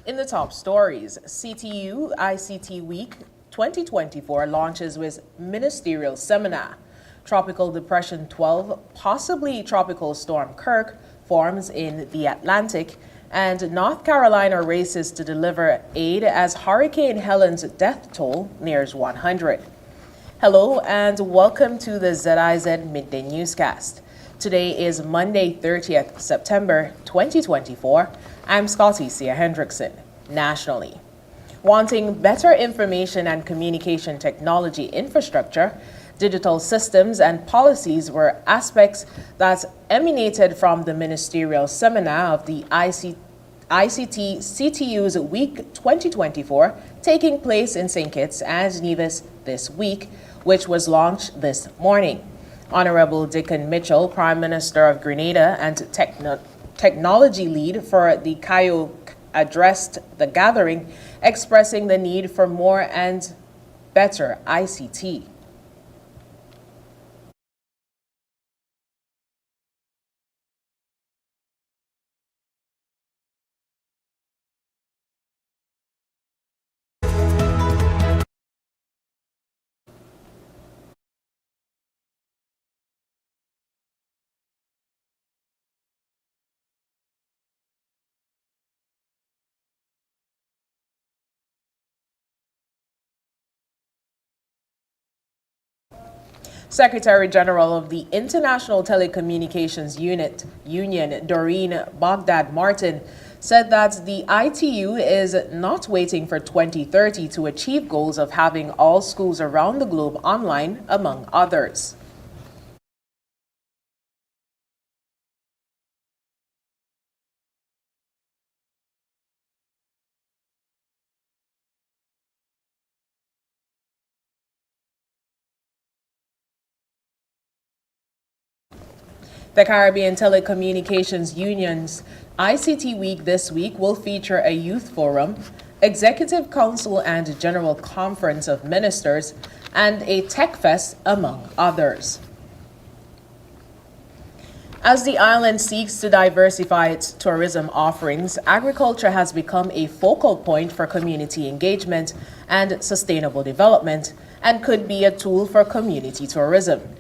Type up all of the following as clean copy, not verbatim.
In the top stories, CTU ICT Week 2024 launches with ministerial seminar. Tropical Depression 12, possibly Tropical Storm Kirk, forms in the Atlantic, and North Carolina races to deliver aid as Hurricane Helen's death toll nears 100. Hello and welcome to the ZIZ Midday Newscast. Today is Monday, 30th September 2024. I'm Scotty Sia Hendrickson. Nationally, wanting better information and communication technology infrastructure, digital systems and policies were aspects that emanated from the ministerial seminar of the ICT CTU's Week 2024 taking place in St. Kitts and Nevis this week, which was launched this morning. Honorable Dickon Mitchell, Prime Minister of Grenada and technology lead for the CAIO, addressed the gathering, expressing the need for more and better ICT. Secretary General of the International Telecommunications Union, Doreen Baghdad Martin, said that the ITU is not waiting for 2030 to achieve goals of having all schools around the globe online, among others. The Caribbean Telecommunications Union's ICT Week this week will feature a youth forum, executive council and general conference of ministers, and a tech fest, among others. As the island seeks to diversify its tourism offerings, agriculture has become a focal point for community engagement and sustainable development, and could be a tool for community tourism.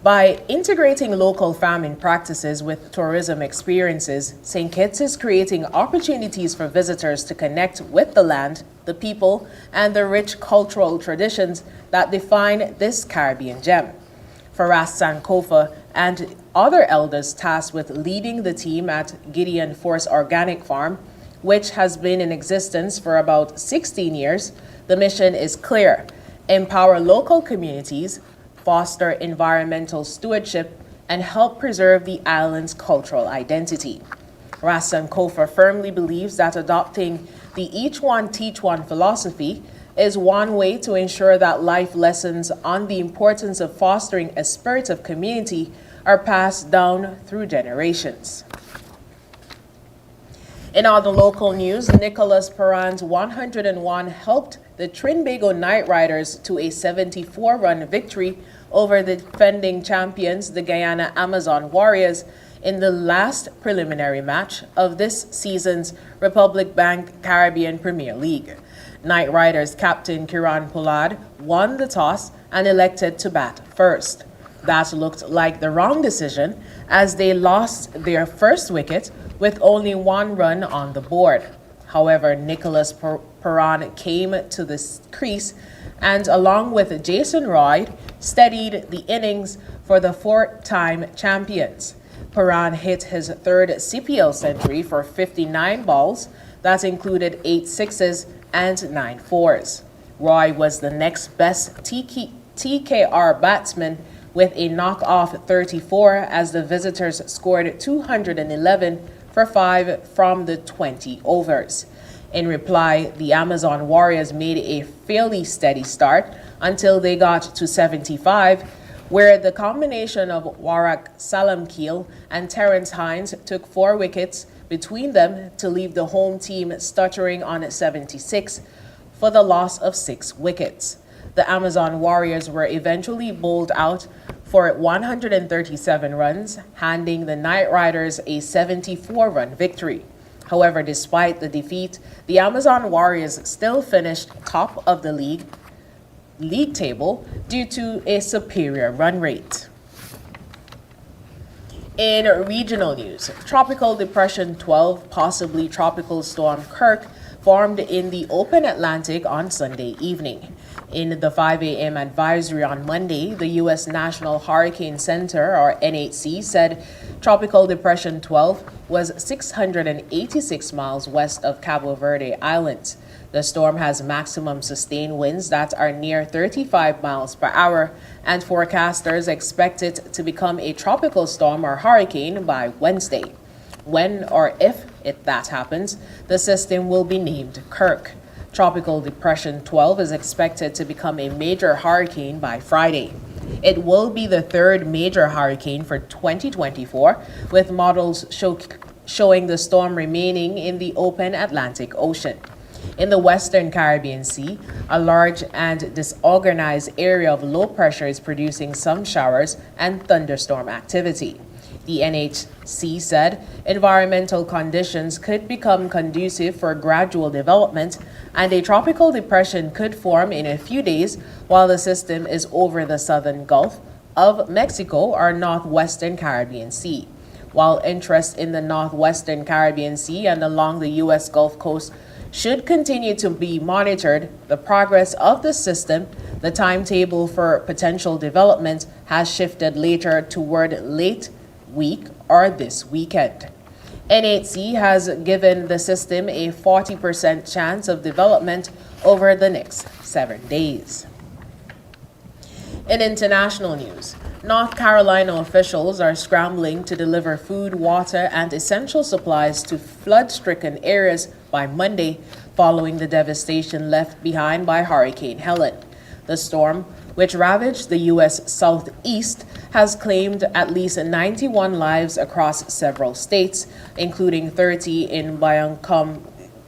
By integrating local farming practices with tourism experiences, St. Kitts is creating opportunities for visitors to connect with the land, the people, and the rich cultural traditions that define this Caribbean gem. Faraz Sankofa and other elders tasked with leading the team at Gideon Force Organic Farm, which has been in existence for about 16 years, the mission is clear: empower local communities, foster environmental stewardship, and help preserve the island's cultural identity. Rassan Kofa firmly believes that adopting the Each One Teach One philosophy is one way to ensure that life lessons on the importance of fostering a spirit of community are passed down through generations. In other local news, Nicholas Perran's 101 helped the Trinbago Knight Riders to a 74-run victory over the defending champions, the Guyana Amazon Warriors, in the last preliminary match of this season's Republic Bank Caribbean Premier League. Knight Riders captain Kiran Pollard won the toss and elected to bat first. That looked like the wrong decision, as they lost their first wicket with only one run on the board. However, Nicholas Perran came to the crease and, along with Jason Roy, steadied the innings for the four-time champions. Perran hit his third CPL century for 59 balls. That included 8 sixes and 9 fours. Roy was the next best TKR batsman with a knock-off 34, as the visitors scored 211 for 5 from the 20 overs. In reply, the Amazon Warriors made a fairly steady start until they got to 75, where the combination of Warak Salamkeel and Terrence Hines took 4 wickets between them to leave the home team stuttering on 76 for the loss of 6 wickets. The Amazon Warriors were eventually bowled out for 137 runs, handing the Knight Riders a 74-run victory. However, despite the defeat, the Amazon Warriors still finished top of the league table due to a superior run rate. In regional news, Tropical Depression 12, possibly Tropical Storm Kirk, formed in the open Atlantic on Sunday evening. In the 5 a.m. advisory on Monday, the U.S. National Hurricane Center, or NHC, said Tropical Depression 12 was 686 miles west of Cabo Verde Islands. The storm has maximum sustained winds that are near 35 miles per hour, and forecasters expect it to become a tropical storm or hurricane by Wednesday. When or if that happens, the system will be named Kirk. Tropical Depression 12 is expected to become a major hurricane by Friday. It will be the third major hurricane for 2024, with models showing the storm remaining in the open Atlantic Ocean. In the Western Caribbean Sea, a large and disorganized area of low pressure is producing some showers and thunderstorm activity. The NHC said environmental conditions could become conducive for gradual development, and a tropical depression could form in a few days while the system is over the southern Gulf of Mexico or northwestern Caribbean Sea. While interest in the northwestern Caribbean Sea and along the U.S. Gulf Coast should continue to be monitored, the progress of the system, the timetable for potential development has shifted later toward late week or this weekend. NHC has given the system a 40% chance of development over the next 7 days. In international news, North Carolina officials are scrambling to deliver food, water, and essential supplies to flood-stricken areas by Monday, following the devastation left behind by Hurricane Helen. The storm, which ravaged the U.S. Southeast, has claimed at least 91 lives across several states, including 30 in Buncombe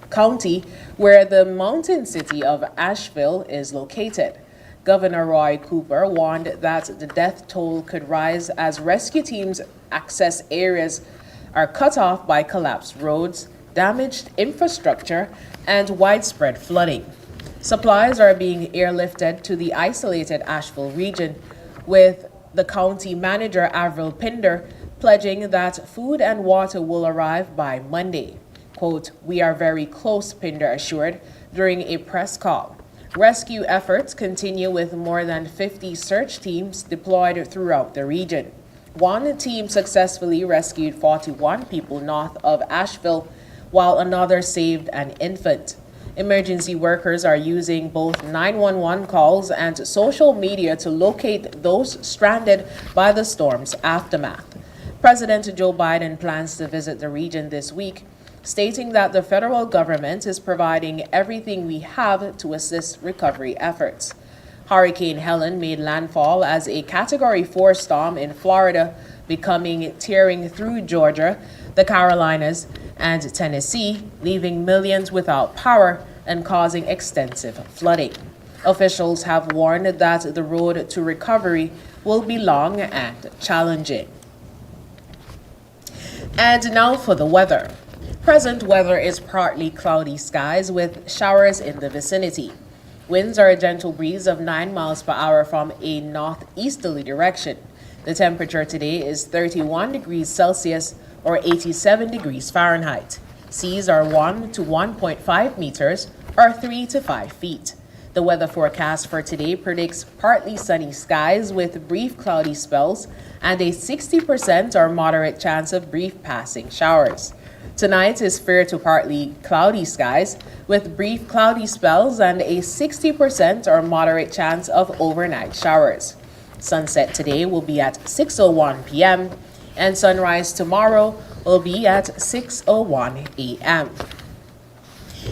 County, where the mountain city of Asheville is located. Governor Roy Cooper warned that the death toll could rise as rescue teams' access areas are cut off by collapsed roads, damaged infrastructure, and widespread flooding. Supplies are being airlifted to the isolated Asheville region, with the county manager Avril Pinder pledging that food and water will arrive by Monday. Quote, "We are very close," Pinder assured during a press call. Rescue efforts continue with more than 50 search teams deployed throughout the region. One team successfully rescued 41 people north of Asheville, while another saved an infant. Emergency workers are using both 911 calls and social media to locate those stranded by the storm's aftermath. President Joe Biden plans to visit the region this week, stating that the federal government is providing everything we have to assist recovery efforts. Hurricane Helen made landfall as a Category 4 storm in Florida, tearing through Georgia, the Carolinas, and Tennessee, leaving millions without power and causing extensive flooding. Officials have warned that the road to recovery will be long and challenging. And now for the weather. Present weather is partly cloudy skies with showers in the vicinity. Winds are a gentle breeze of 9 miles per hour from a northeasterly direction. The temperature today is 31 degrees Celsius or 87 degrees Fahrenheit. Seas are 1 to 1.5 meters or 3 to 5 feet. The weather forecast for today predicts partly sunny skies with brief cloudy spells and a 60% or moderate chance of brief passing showers. Tonight is fair to partly cloudy skies with brief cloudy spells and a 60% or moderate chance of overnight showers. Sunset today will be at 6:01 p.m. and sunrise tomorrow will be at 6:01 a.m.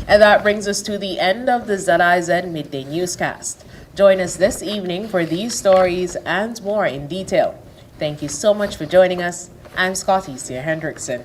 And that brings us to the end of the ZIZ Midday Newscast. Join us this evening for these stories and more in detail. Thank you so much for joining us. I'm Scotty Hendrickson.